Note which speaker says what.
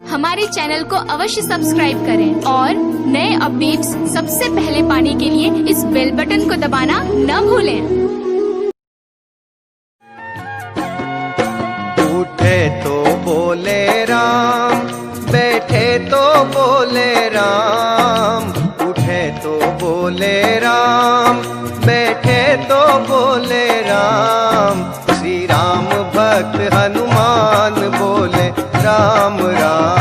Speaker 1: हमारे चैनल को अवश्य सब्सक्राइब करें और नए अपडेट्स सबसे पहले पाने के लिए इस बेल बटन को दबाना न भूलें।
Speaker 2: उठे तो बोले राम, बैठे तो बोले राम। उठे तो बोले राम, बैठे तो बोले राम। श्री राम भक्त हनुमान बोले राम राम।